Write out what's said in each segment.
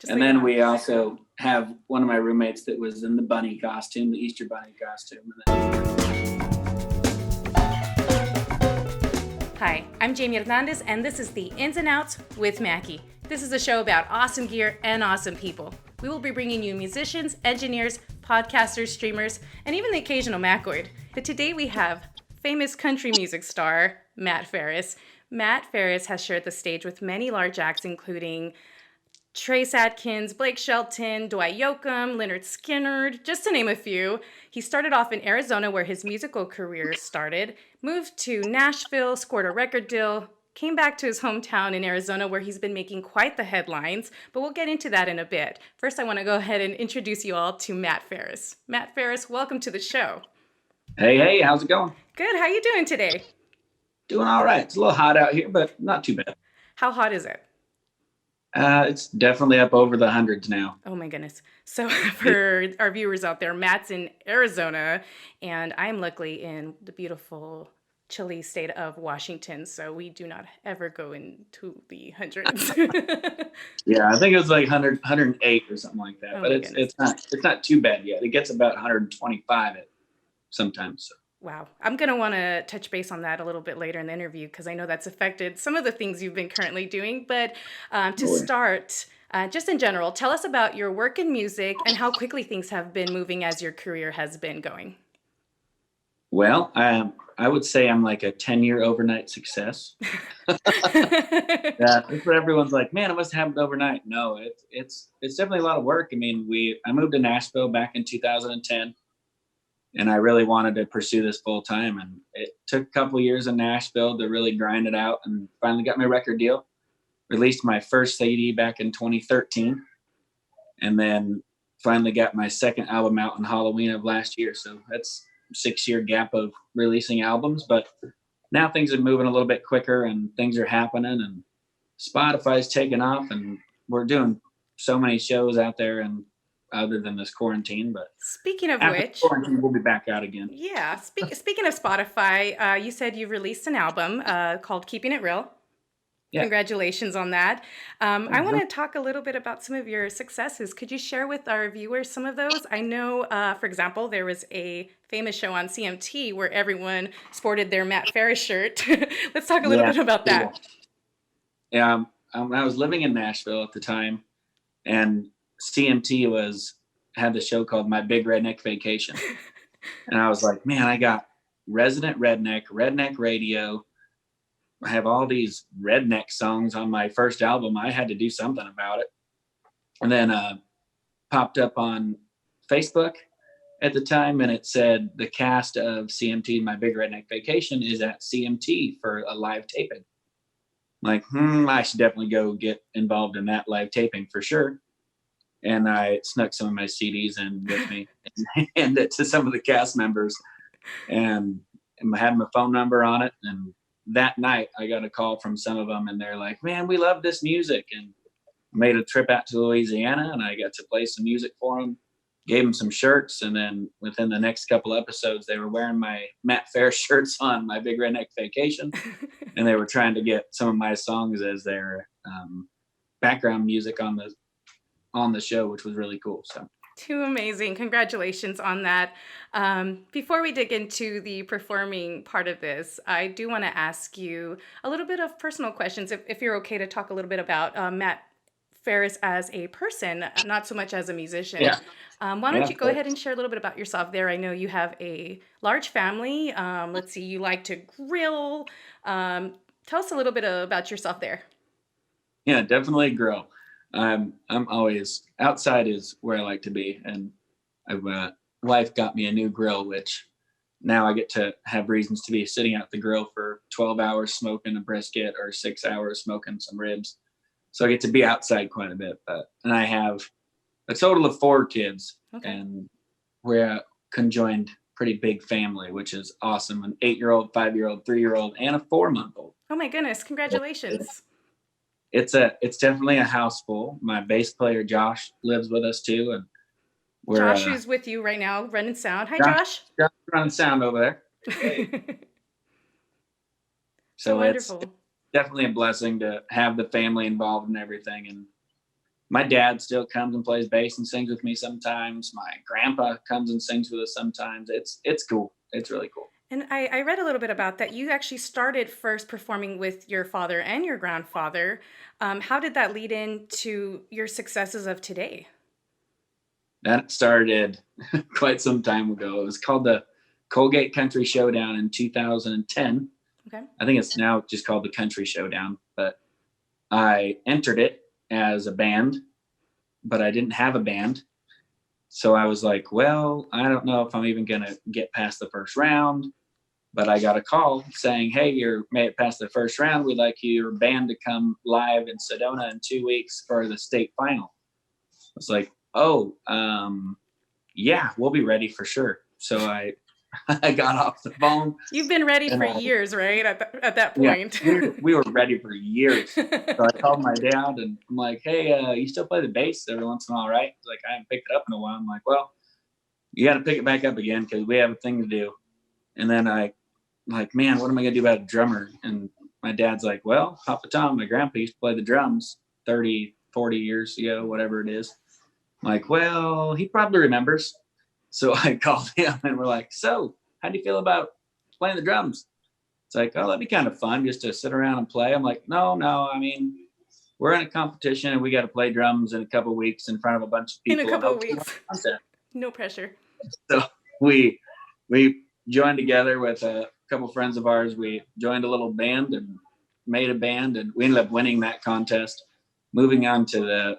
Just and then we also have one of my roommates that was in the bunny costume, the Easter bunny costume. Hi, I'm Jamie Hernandez, and this is the Ins and Outs with Mackie. This is a show about awesome gear and awesome people. We will be bringing you musicians, engineers, podcasters, streamers, and even the occasional Mackoid. But today we have famous country music star Matt Farris. Matt Farris has shared the stage with many large acts, including Adkins, Blake Shelton, Dwight Yoakam, Leonard Skinner, just to name a few. He started off in Arizona, where his musical career started, moved to Nashville, scored a record deal, came back to his hometown in Arizona, where he's been making quite the headlines, but we'll get into that in a bit. First, I want to go ahead and introduce you all to Matt Farris. Matt Farris, welcome to the show. Hey, how's it going? Good, how you doing today? Doing all right. It's a little hot out here, but not too bad. How hot is it? It's definitely up over the hundreds now. Oh my goodness. So for our viewers out there, Matt's in Arizona, and I'm luckily in the beautiful, chilly state of Washington, so we do not ever go into the hundreds. Yeah, I think it was like 108 or something like that, but goodness. it's not too bad yet. It gets about 125 sometimes. So. Wow. I'm going to want to touch base on that a little bit later in the interview, because I know that's affected some of the things you've been currently doing. But to start, just in general, tell us about your work in music and how quickly things have been moving as your career has been going. Well, I would say I'm like a 10-year overnight success. That's what everyone's like, man, it must have happened overnight. No, it's definitely a lot of work. I mean, I moved to Nashville back in 2010. And I really wanted to pursue this full time. And it took a couple of years in Nashville to really grind it out, and finally got my record deal. Released my first CD back in 2013. And then finally got my second album out on Halloween of last year. So that's a 6-year gap of releasing albums. But now things are moving a little bit quicker and things are happening, and Spotify's taking off, and we're doing so many shows out there, and other than this quarantine. But speaking of which, quarantine, we'll be back out again. Yeah. Speaking of Spotify, you said you released an album called Keeping It Real. Yeah. Congratulations on that. I want to talk a little bit about some of your successes. Could you share with our viewers some of those? I know, for example, there was a famous show on CMT where everyone sported their Matt Farris shirt. Let's talk a little bit about that. Yeah. I was living in Nashville at the time, and CMT had the show called My Big Redneck Vacation. And I was like, man, I got Resident Redneck Radio. I have all these redneck songs on my first album. I had to do something about it. And then popped up on Facebook at the time, and it said the cast of CMT My Big Redneck Vacation is at CMT for a live taping. I'm like, I should definitely go get involved in that live taping for sure. And I snuck some of my CDs in with me and handed it to some of the cast members, and I had my phone number on it. And that night I got a call from some of them, and they're like, man, we love this music. And made a trip out to Louisiana, and I got to play some music for them, gave them some shirts. And then within the next couple episodes, they were wearing my Matt Farris shirts on My Big Redneck Vacation. And they were trying to get some of my songs as their background music on the show, which was really cool. So too amazing. Congratulations on that. Before we dig into the performing part of this, I do want to ask you a little bit of personal questions, if you're okay to talk a little bit about Matt Farris as a person, not so much as a musician. Yeah. Why don't you go ahead and share a little bit about yourself there? I know you have a large family. Let's see, you like to grill. Tell us a little bit about yourself there. Yeah, definitely grill. I'm always outside is where I like to be, and wife got me a new grill, which now I get to have reasons to be sitting out the grill for 12 hours smoking a brisket, or 6 hours smoking some ribs. So I get to be outside quite a bit. And I have a total of 4 kids, and we're a conjoined, pretty big family, which is awesome. An 8-year-old, 5-year-old, 3-year-old, and a 4-month-old. Oh my goodness! Congratulations. It's definitely a house full. My bass player Josh lives with us too, and Josh who's with you right now, running sound. Hi, Josh. Josh running sound over there. Hey. So wonderful. It's definitely a blessing to have the family involved in everything, and my dad still comes and plays bass and sings with me sometimes. My grandpa comes and sings with us sometimes. It's cool. It's really cool. And I read a little bit about that. You actually started first performing with your father and your grandfather. How did that lead into your successes of today? That started quite some time ago. It was called the Colgate Country Showdown in 2010. Okay. I think it's now just called the Country Showdown, but I entered it as a band, but I didn't have a band. So I was like, well, I don't know if I'm even going to get past the first round. But I got a call saying, hey, you're made it past the first round. We'd like your band to come live in Sedona in 2 weeks for the state final. I was like, oh, yeah, we'll be ready for sure. So I got off the phone. You've been ready for years, right? At that point. Yeah, we were ready for years. So I called my dad and I'm like, hey, you still play the bass every once in a while, right? He's like, I haven't picked it up in a while. I'm like, well, you got to pick it back up again because we have a thing to do. And then I'm like, man, what am I going to do about a drummer? And my dad's like, well, Papa Tom, my grandpa used to play the drums 30, 40 years ago, whatever it is. I'm like, well, he probably remembers. So I called him and we're like, so how do you feel about playing the drums? It's like, oh, that'd be kind of fun just to sit around and play. I'm like, no, I mean, we're in a competition and we got to play drums in a couple of weeks in front of a bunch of people. In a couple of weeks. No pressure. So we joined together with a couple friends of ours. We joined a little band and made a band, and we ended up winning that contest. Moving on to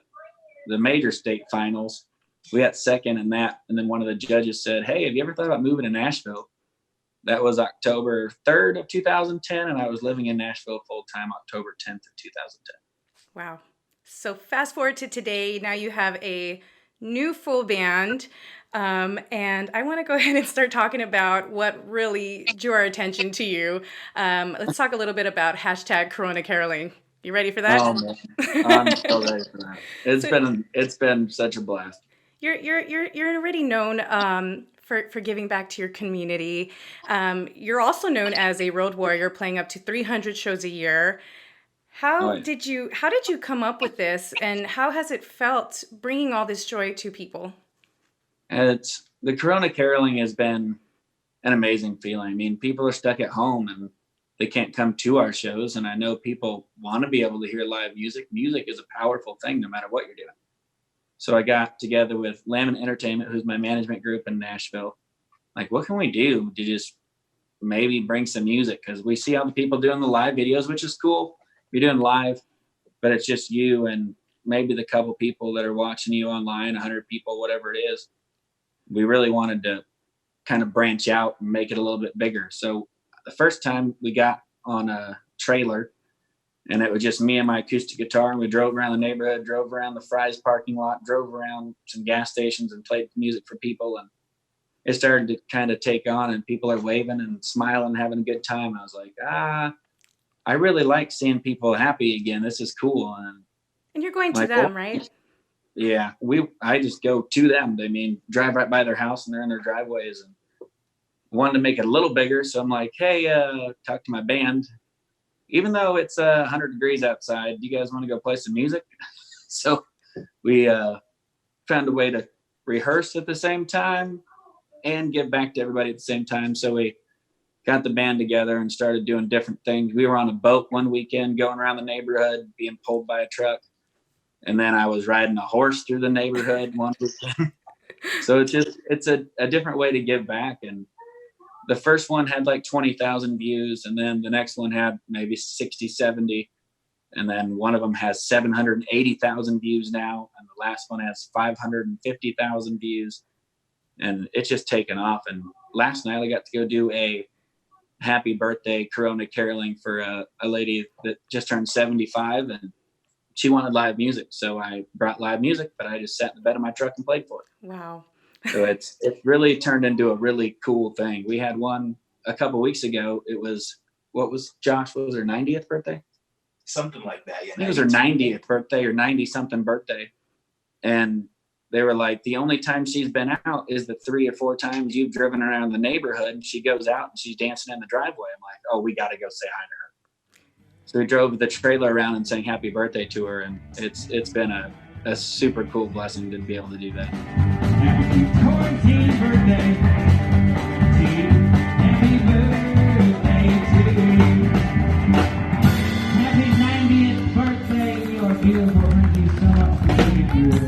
the major state finals, we got second in that. And then one of the judges said, hey, have you ever thought about moving to Nashville? That was October 3rd of 2010, and I was living in Nashville full-time October 10th of 2010. Wow. So fast forward to today. Now you have a new full band. And I want to go ahead and start talking about what really drew our attention to you. Let's talk a little bit about hashtag Corona Caroling. You ready for that? Oh man, I'm so ready for that. It's been such a blast. You're already known for giving back to your community. You're also known as a road warrior, playing up to 300 shows a year. How did you come up with this, and how has it felt bringing all this joy to people? The Corona Caroling has been an amazing feeling. I mean, people are stuck at home and they can't come to our shows. And I know people want to be able to hear live music. Music is a powerful thing no matter what you're doing. So I got together with Lamb Entertainment, who's my management group in Nashville. Like, what can we do to just maybe bring some music? Because we see all the people doing the live videos, which is cool. You're doing live, but it's just you and maybe the couple people that are watching you online, 100 people, whatever it is. We really wanted to kind of branch out and make it a little bit bigger. So the first time we got on a trailer, and it was just me and my acoustic guitar, and we drove around the neighborhood, drove around the Fry's parking lot, drove around some gas stations and played music for people. And it started to kind of take on, and people are waving and smiling, having a good time. I was like, I really like seeing people happy again. This is cool. And you're going to them, right? Yeah, I just go to them. I mean, drive right by their house and they're in their driveways, and wanted to make it a little bigger. So I'm like, hey, talk to my band. Even though it's 100 degrees outside, do you guys want to go play some music? So we found a way to rehearse at the same time and give back to everybody at the same time. So we got the band together and started doing different things. We were on a boat one weekend going around the neighborhood, being pulled by a truck. And then I was riding a horse through the neighborhood one weekend. So it's a different way to give back. And the first one had like 20,000 views. And then the next one had maybe 60, 70. And then one of them has 780,000 views now. And the last one has 550,000 views. And it's just taken off. And last night I got to go do a happy birthday Corona Caroling for a lady that just turned 75. And she wanted live music, so I brought live music, but I just sat in the bed of my truck and played for it. Wow. So it really turned into a really cool thing. We had one a couple weeks ago. It was, what was Josh, what was her 90th birthday? Something like that. Yeah, it was her 90th birthday or 90-something birthday. And they were like, the only time she's been out is the 3 or 4 times you've driven around the neighborhood. And she goes out and she's dancing in the driveway. I'm like, oh, we got to go say hi to her. So we drove the trailer around and sang happy birthday to her. And it's been a a super cool blessing to be able to do that. Happy 14th birthday to you. Happy birthday to you. Happy 90th birthday. You are beautiful. Thank you so much for being here.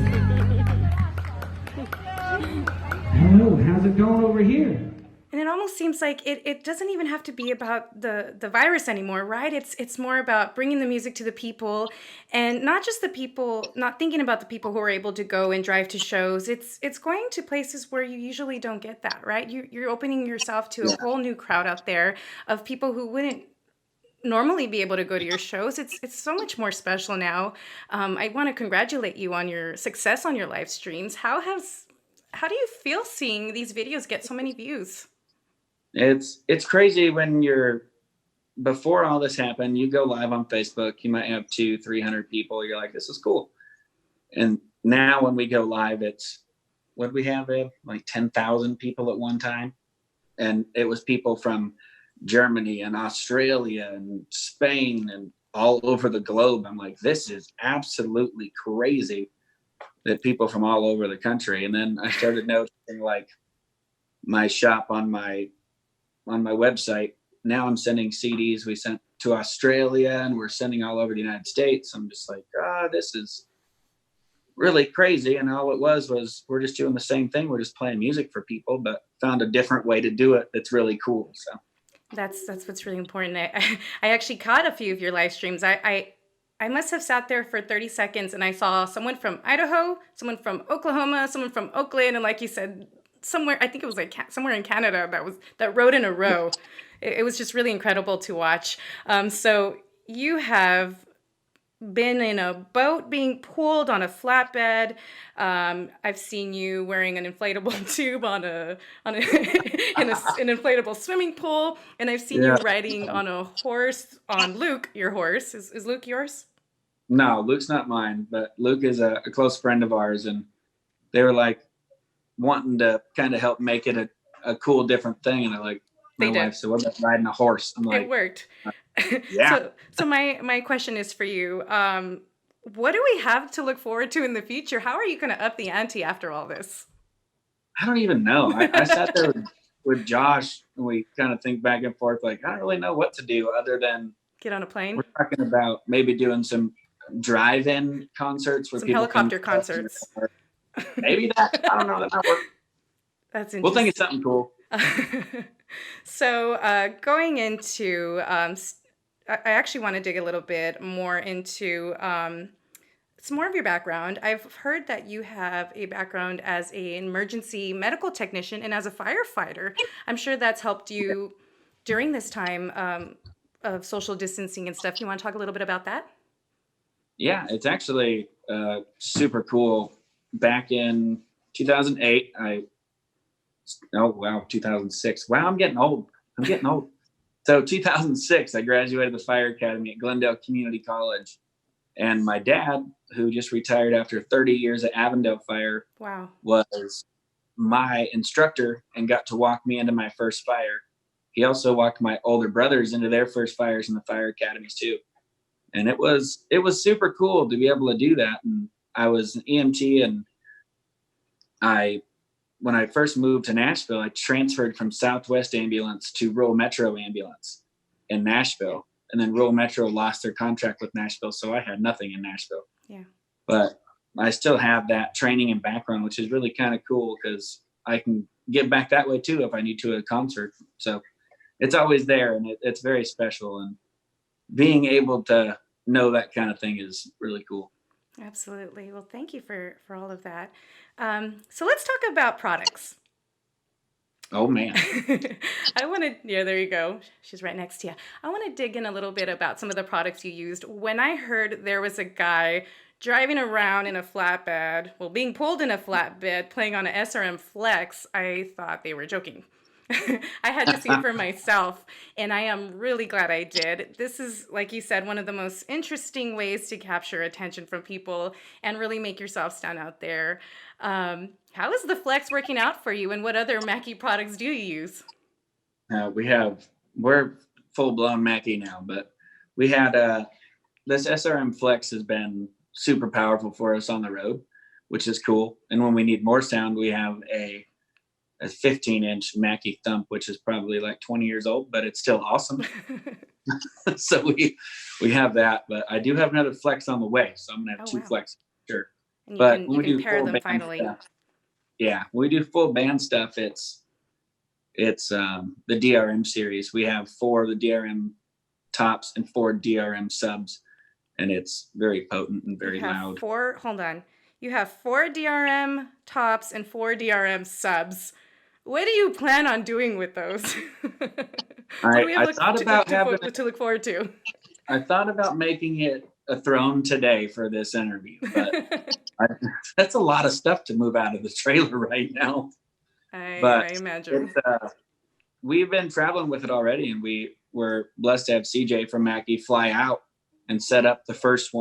Hello, how's it going over here? And it almost seems like it doesn't even have to be about the virus anymore, right? It's more about bringing the music to the people, and not just the people, not thinking about the people who are able to go and drive to shows. It's going to places where you usually don't get that, right? You're opening yourself to a whole new crowd out there of people who wouldn't normally be able to go to your shows. It's so much more special now. I want to congratulate you on your success on your live streams. How do you feel seeing these videos get so many views? It's crazy when before all this happened, you go live on Facebook, you might have 200-300 people. You're like, this is cool. And now when we go live, what do we have? Like 10,000 people at one time. And it was people from Germany and Australia and Spain and all over the globe. I'm like, this is absolutely crazy that people from all over the country. And then I started noticing like my shop on my website. Now I'm sending CDs. We sent to Australia and we're sending all over the United States. I'm just like, this is really crazy. And all it was we're just doing the same thing. We're just playing music for people, but found a different way to do it. That's really cool. So that's what's really important. I actually caught a few of your live streams. I must have sat there for 30 seconds and I saw someone from Idaho, someone from Oklahoma, someone from Oakland, and like you said, somewhere, I think it was like somewhere in Canada that rode in a row. It was just really incredible to watch. So you have been in a boat being pulled on a flatbed. I've seen you wearing an inflatable tube on an inflatable swimming pool, and I've seen you riding on a horse on Luke, your horse. Is Luke yours? No, Luke's not mine, but Luke is a close friend of ours, and they were like wanting to kind of help make it a cool, different thing. And they're like, my wife said, what about riding a horse? I'm like, it worked. Yeah. So my question is for you. What do we have to look forward to in the future? How are you going to up the ante after all this? I don't even know. I sat there with Josh and we kind of think back and forth, like, I don't really know what to do other than get on a plane. We're talking about maybe doing some drive-in concerts where some people helicopter concerts. Maybe that. I don't know. That might work. That's interesting. We'll think it's something cool. So going into, I actually want to dig a little bit more into some more of your background. I've heard that you have a background as an emergency medical technician and as a firefighter. I'm sure that's helped you during this time of social distancing and stuff. You want to talk a little bit about that? Yeah, it's actually super cool. Back in 2008, 2006. Wow, I'm getting old. So 2006, I graduated the fire academy at Glendale Community College. And my dad, who just retired after 30 years at Avondale Fire, was my instructor and got to walk me into my first fire. He also walked my older brothers into their first fires in the fire academies too. And it was super cool to be able to do that. And I was an EMT, and when I first moved to Nashville, I transferred from Southwest Ambulance to Rural Metro Ambulance in Nashville. And then Rural Metro lost their contract with Nashville, so I had nothing in Nashville. Yeah. But I still have that training and background, which is really kind of cool because I can get back that way too if I need to at a concert. So it's always there, and it's very special. And being able to know that kind of thing is really cool. Absolutely. Well, thank you for all of that. So let's talk about products. Oh, man. There you go. She's right next to you. I want to dig in a little bit about some of the products you used. When I heard there was a guy driving around in a flatbed, being pulled in a flatbed, playing on an SRM-Flex, I thought they were joking. I had to see it for myself, and I am really glad I did. This is, like you said, one of the most interesting ways to capture attention from people and really make yourself stand out there. How is the Flex working out for you, and what other Mackie products do you use? We're full-blown Mackie now, but we had this SRM-Flex has been super powerful for us on the road, which is cool. And when we need more sound, we have a 15-inch Mackie thump, which is probably like 20 years old, but it's still awesome. So we have that, but I do have another Flex on the way, so I'm gonna have 2 Flex, sure. And but you can pair them finally. Stuff, yeah, when we do full band stuff, it's the DRM series. We have 4 of the DRM tops and 4 DRM subs, and it's very potent and very loud. You have 4 DRM tops and 4 DRM subs. What do you plan on doing with those? What do we have to look forward to? I thought about making it a throne today for this interview, but that's a lot of stuff to move out of the trailer right now. I imagine. We've been traveling with it already, and we were blessed to have CJ from Mackie fly out and set up the first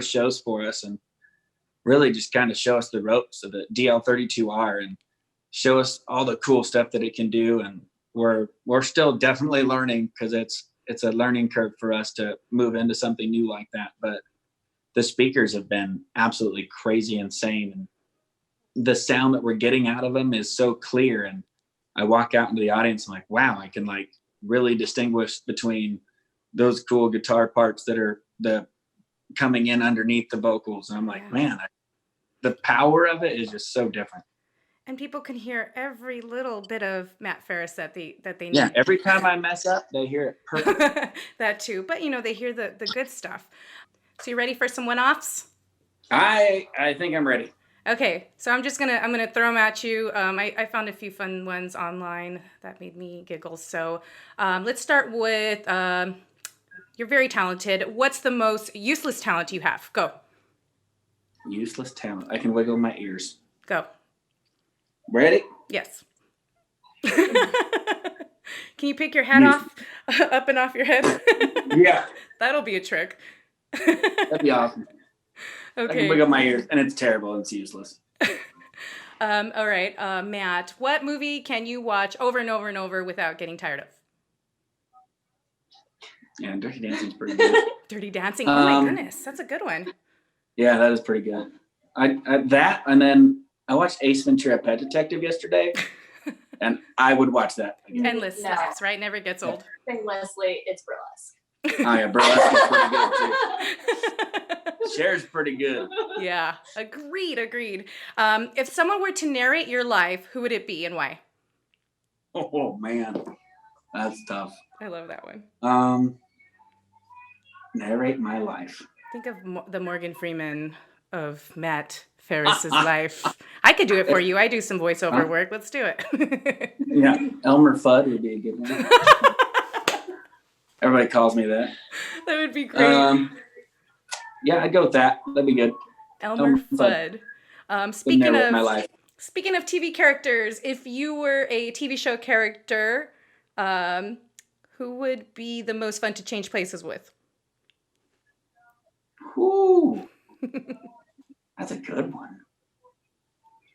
shows for us, and really just kind of show us the ropes of the DL32R and show us all the cool stuff that it can do. And we're still definitely learning, because it's a learning curve for us to move into something new like that. But the speakers have been absolutely crazy insane, and the sound that we're getting out of them is so clear. And I walk out into the audience, I'm like, wow, I can like really distinguish between those cool guitar parts that are coming in underneath the vocals. And I'm like, man, the power of it is just so different. And people can hear every little bit of Matt Farris that they need. Yeah, every time I mess up, they hear it perfect. That too. But, they hear the good stuff. So you ready for some one-offs? I think I'm ready. Okay, so I'm gonna throw them at you. I found a few fun ones online that made me giggle. So let's start with, you're very talented. What's the most useless talent you have? Go. Useless talent. I can wiggle my ears. Go. Ready? Yes. Can you pick your hat off, up and off your head? Yeah. That'll be a trick. That'd be awesome. Okay. I can wiggle my ears, and it's terrible. It's useless. All right, Matt, what movie can you watch over and over and over without getting tired of? Yeah, Dirty Dancing's pretty good. Dirty Dancing? Oh my goodness, that's a good one. Yeah, that is pretty good. That, and then I watched Ace Ventura: Pet Detective yesterday, and I would watch that again. Endless laughs, right? Never gets old. Leslie, it's burlesque. Oh yeah, burlesque is pretty good too. Cher's pretty good. Yeah, agreed. If someone were to narrate your life, who would it be and why? Oh man, that's tough. I love that one. Narrate my life. Think of the Morgan Freeman of Matt Farris's life. I could do it for you. I do some voiceover work. Let's do it. Yeah, Elmer Fudd would be a good one. Everybody calls me that. That would be great. Yeah, I'd go with that. That'd be good. Elmer Fudd. Speaking of TV characters, if you were a TV show character, who would be the most fun to change places with? Ooh, that's a good one.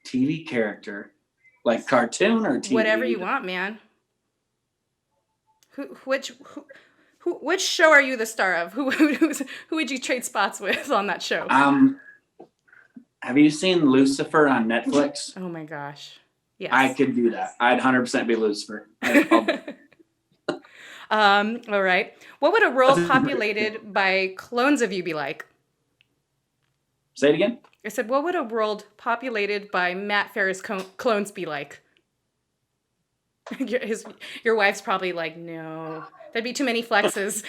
TV character, like cartoon or TV? Whatever you want, man. Which show are you the star of? Who would you trade spots with on that show? Have you seen Lucifer on Netflix? Oh my gosh. Yes. I could do that. I'd 100% be Lucifer. All right. What would a world populated by clones of you be like? Say it again? I said, what would a world populated by Matt Farris clones be like? Your wife's probably like, no. There'd be too many flexes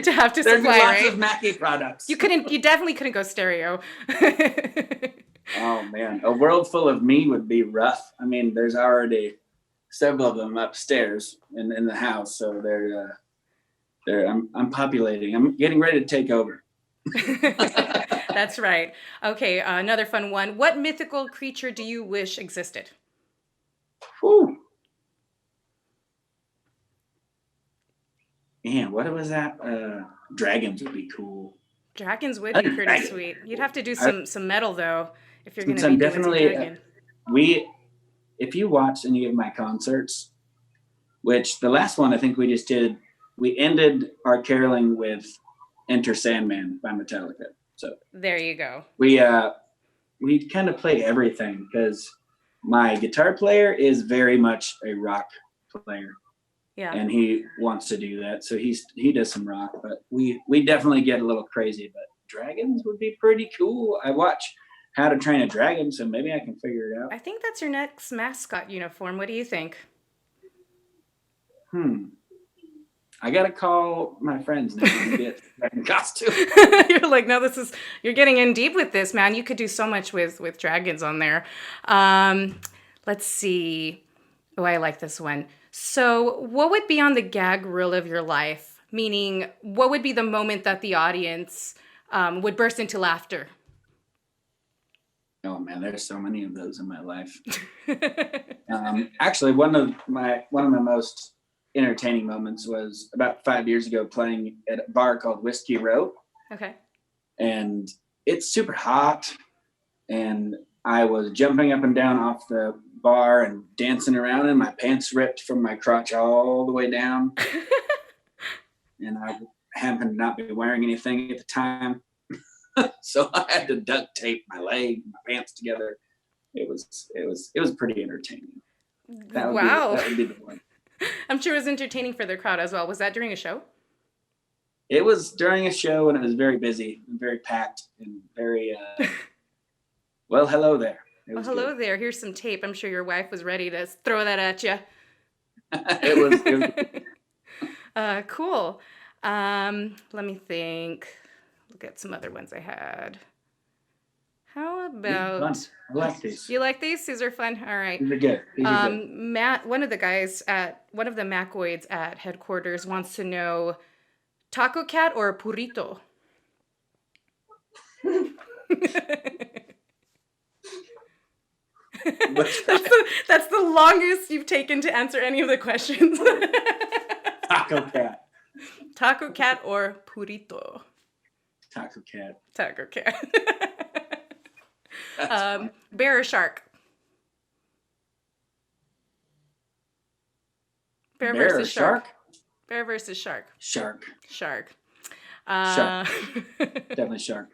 to have to There'd supply, be lots right? of Mackie products. You definitely couldn't go stereo. Oh man, a world full of me would be rough. I mean, there's already several of them upstairs in the house, so I'm populating. I'm getting ready to take over. That's right. Okay, another fun one. What mythical creature do you wish existed? Whew. Man, what was that? Dragons would be cool. Dragons would be pretty sweet. You'd have to do some metal though if you're going to be doing definitely. dragon. If you watch any of my concerts, which the last one I think we just did, we ended our caroling with "Enter Sandman" by Metallica. So there you go. We kind of play everything because my guitar player is very much a rock player. Yeah. And he wants to do that. So he does some rock, but we definitely get a little crazy, but dragons would be pretty cool. I watch How to Train a Dragon, so maybe I can figure it out. I think that's your next mascot uniform. What do you think? I gotta call my friends now and get dragon costume. You're like, no, you're getting in deep with this, man. You could do so much with dragons on there. Let's see. Oh, I like this one. So what would be on the gag reel of your life? Meaning, what would be the moment that the audience would burst into laughter? Oh man, there's so many of those in my life. Actually, one of my most entertaining moments was about 5 years ago playing at a bar called Whiskey Row. Okay. And it's super hot, and I was jumping up and down off the bar and dancing around, and my pants ripped from my crotch all the way down. And I happened to not be wearing anything at the time. So I had to duct tape my leg, my pants together. It was pretty entertaining. Wow. That would be the one. I'm sure it was entertaining for the crowd as well. Was that during a show? It was during a show, and it was very busy and very packed and very, well, hello there. Well, hello there. Here's some tape. I'm sure your wife was ready to throw that at you. It was cool. Let me think. Look at some other ones I had. How about... fun. I like these. You like these? These are fun? All right. These are good. Matt, one of the guys one of the Mackoids at headquarters wants to know, taco cat or purito? That's the longest you've taken to answer any of the questions. Taco cat. Taco cat or purito? Taco cat. Taco cat. Bear or shark? Bear versus shark. Bear versus shark. Shark. Shark. Definitely shark.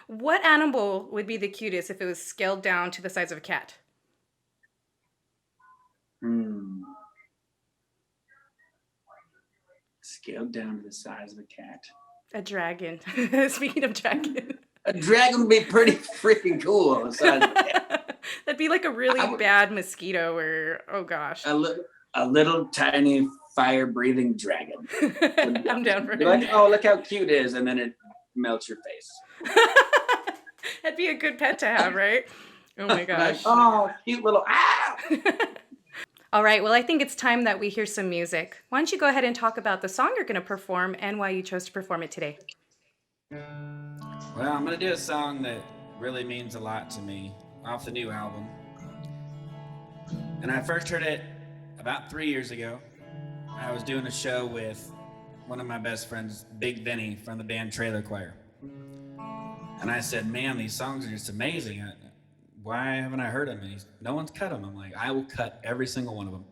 What animal would be the cutest if it was scaled down to the size of a cat? Scaled down to the size of a cat. A dragon. Speaking of dragon. A dragon would be pretty freaking cool on the size of a cat. That'd be like a really bad mosquito or, oh gosh. A little tiny fire-breathing dragon. I'm down for it. You're like, oh, look how cute it is, and then it melts your face. That'd be a good pet to have, right? Oh my gosh. Like, oh, cute little, All right, well, I think it's time that we hear some music. Why don't you go ahead and talk about the song you're going to perform and why you chose to perform it today? Well, I'm going to do a song that really means a lot to me off the new album. And I first heard it about 3 years ago. I was doing a show with one of my best friends, Big Vinny, from the band Trailer Choir. And I said, man, these songs are just amazing. Why haven't I heard them? And no one's cut them. I'm like, I will cut every single one of them.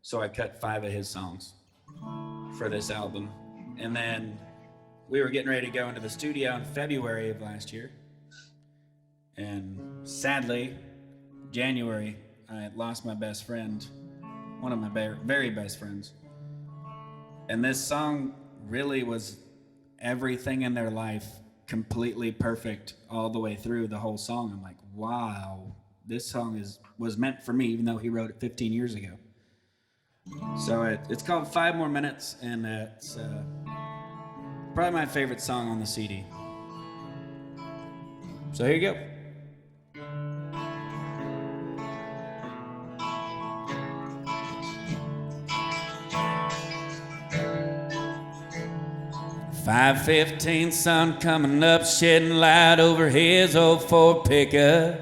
So I cut 5 of his songs for this album. And then we were getting ready to go into the studio in February of last year. And sadly, January, I lost my best friend, one of my very best friends. And this song really was everything in their life, completely perfect all the way through the whole song. I'm like, wow, this song was meant for me, even though he wrote it 15 years ago. So it's called 5 More Minutes, and it's probably my favorite song on the CD. So here you go. "5:15, sun coming up, shedding light over his old Ford pickup.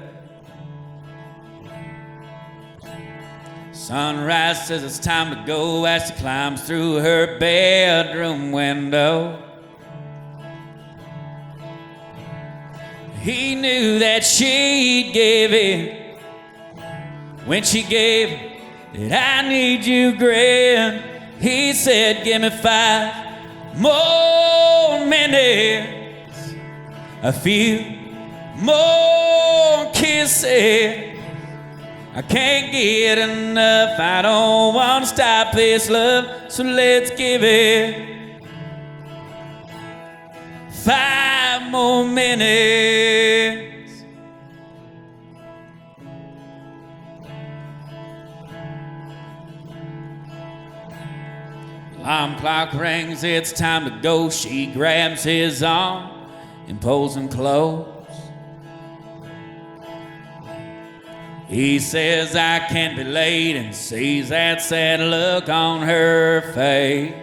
Sunrise says it's time to go as she climbs through her bedroom window. He knew that she'd give in when she gave that I need you grin. He said, give me 5 more minutes, a few more kisses. I can't get enough, I don't want to stop this love, so let's give it 5 more minutes. Alarm clock rings, it's time to go. She grabs his arm and pulls him close. He says I can't be late and sees that sad look on her face.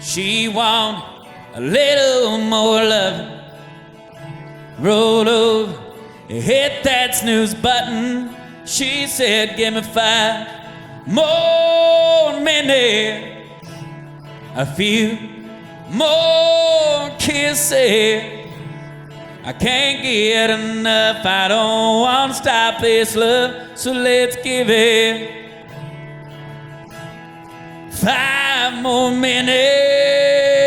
She want a little more love. Roll over, hit that snooze button. She said, give me 5 more minutes, a few more kisses. I can't get enough, I don't want to stop this love, so let's give it 5 more minutes.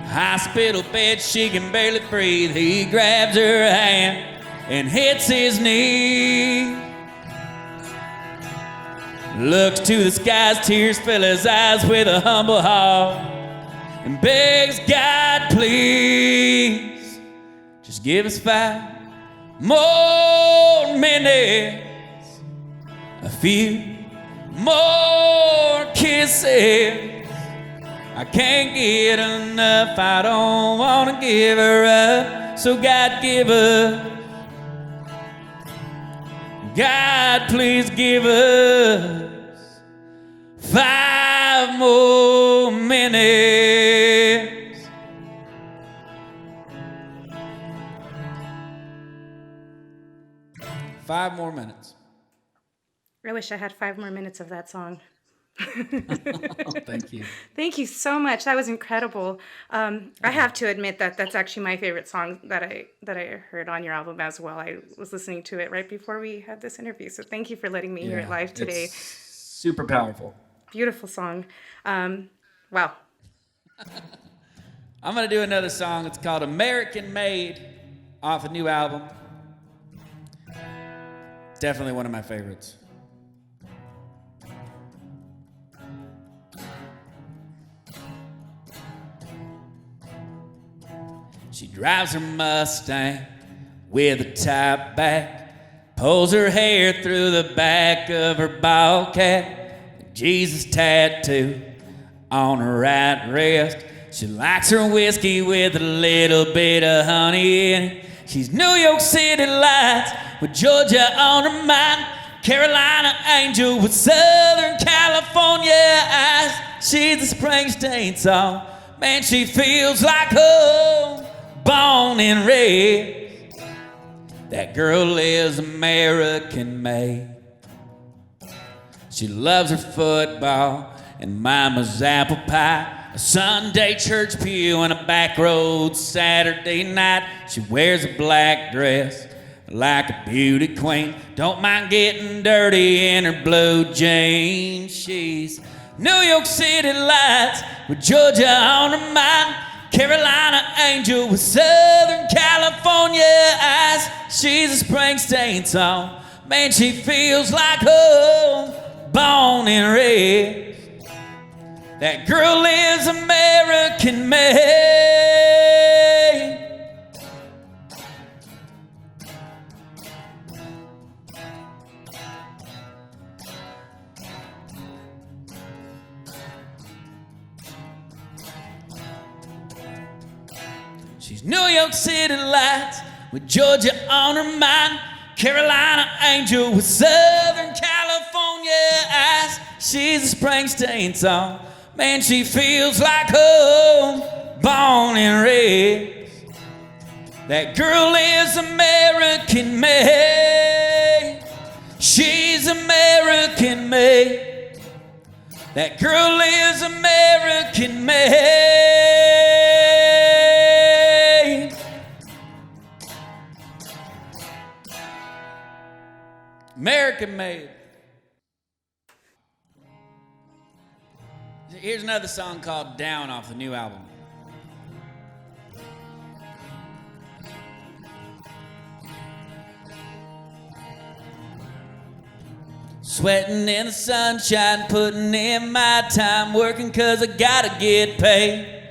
Hospital bed, she can barely breathe. He grabs her hand and hits his knee. Looks to the skies, tears fill his eyes with a humble heart, and begs God, please, just give us 5 more minutes, a few more kisses. I can't get enough, I don't want to give her up, so God give her, God please give us 5 more minutes. Five more minutes. I wish I had 5 more minutes of that song. Thank you. Thank you so much. That was incredible. I have to admit that that's actually my favorite song that I heard on your album as well. I was listening to it right before we had this interview, so thank you for letting me hear it live today. It's super powerful. Beautiful song. Wow. I'm going to do another song. It's called American Made off a new album. It's definitely one of my favorites. She drives her Mustang with a top back, pulls her hair through the back of her ball cap, Jesus tattoo on her right wrist. She likes her whiskey with a little bit of honey in it. She's New York City lights with Georgia on her mind, Carolina angel with Southern California eyes. She's a Springsteen song, man, she feels like home, born and raised. That girl is American made. She loves her football and mama's apple pie, a Sunday church pew and a back road Saturday night. She wears a black dress like a beauty queen, don't mind getting dirty in her blue jeans. She's New York City lights with Georgia on her mind, Carolina angel with Southern California eyes. She's a Springsteen song, man, she feels like home, born and raised. That girl is American made. She's New York City lights with Georgia on her mind, Carolina angel with Southern California eyes. She's a Springsteen song, man, she feels like home, born and raised. That girl is American made. She's American made. That girl is American made. American made. Here's another song called Down off the new album. Sweating in the sunshine, putting in my time, working 'cause I gotta get paid.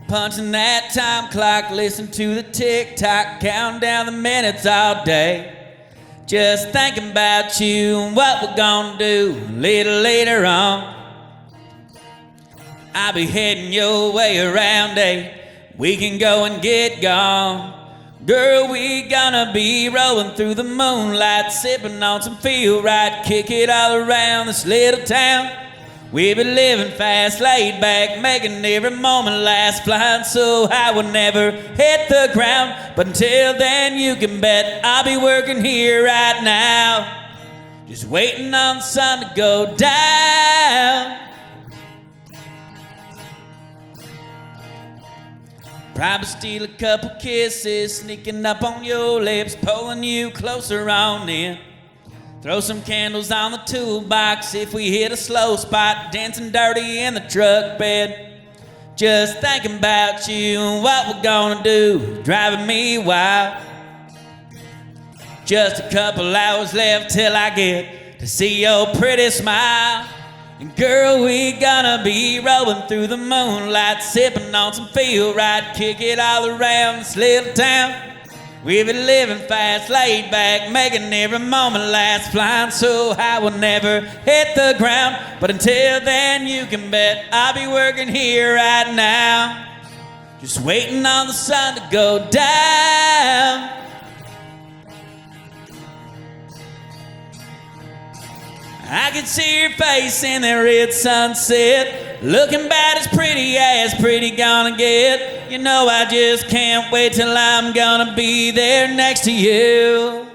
Punching that time clock, listen to the tick-tock, counting down the minutes all day. Just thinking about you and what we're gonna do a little later on. I'll be heading your way around 8. We can go and get gone. Girl, we gonna be rolling through the moonlight, sipping on some feel right, kick it all around this little town. We be living fast, laid back, making every moment last, flying so high we'll never hit the ground. But until then, you can bet I'll be working here right now, just waiting on the sun to go down. Probably steal a couple kisses, sneaking up on your lips, pulling you closer on in. Throw some candles on the toolbox if we hit a slow spot, dancing dirty in the truck bed. Just thinking about you and what we're gonna do, driving me wild. Just a couple hours left till I get to see your pretty smile. And girl, we gonna be rolling through the moonlight, sipping on some feel right, kick it all around this little town. We be living fast, laid back, making every moment last, flying so high we'll never hit the ground. But until then, you can bet I'll be working here right now, just waiting on the sun to go down. I can see your face in the red sunset, looking about as pretty gonna get. You know I just can't wait till I'm gonna be there next to you.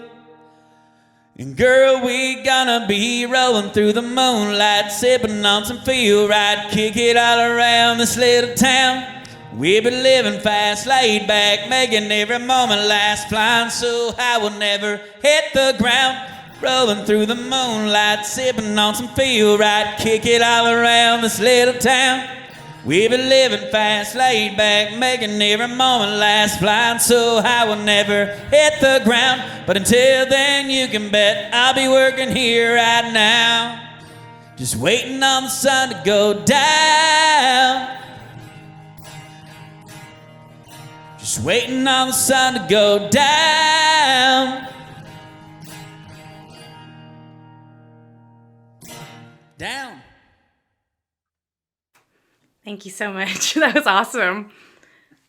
And girl, we gonna be rolling through the moonlight, sipping on some feel right, kick it all around this little town. We be living fast, laid back, making every moment last, flying so high we'll never hit the ground. Rolling through the moonlight, sipping on some feel right, kick it all around this little town. We be living fast, laid back, making every moment last, flying so high we'll never hit the ground. But until then, you can bet I'll be working here right now, just waiting on the sun to go down. Just waiting on the sun to go down. Down. Thank you so much. That was awesome.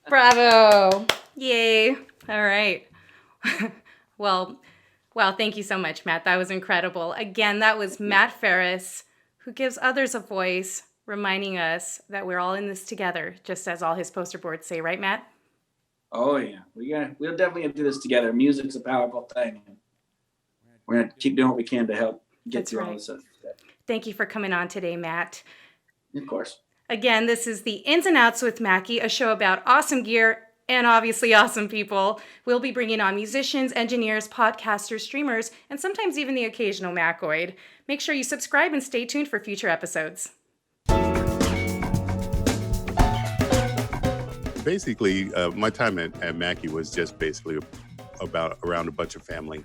Bravo. Yay. All right. Well, wow, thank you so much, Matt. That was incredible. Again, that was Matt Farris, who gives others a voice, reminding us that we're all in this together, just as all his poster boards say, right, Matt? Oh yeah, we'll definitely do this together. Music's a powerful thing. We're gonna keep doing what we can to help get That's through all right. this stuff. Thank you for coming on today, Matt. Of course. Again, this is the Ins and Outs with Mackie, a show about awesome gear and obviously awesome people. We'll be bringing on musicians, engineers, podcasters, streamers, and sometimes even the occasional Mackoid. Make sure you subscribe and stay tuned for future episodes. Basically, my time at Mackie was just basically around a bunch of family.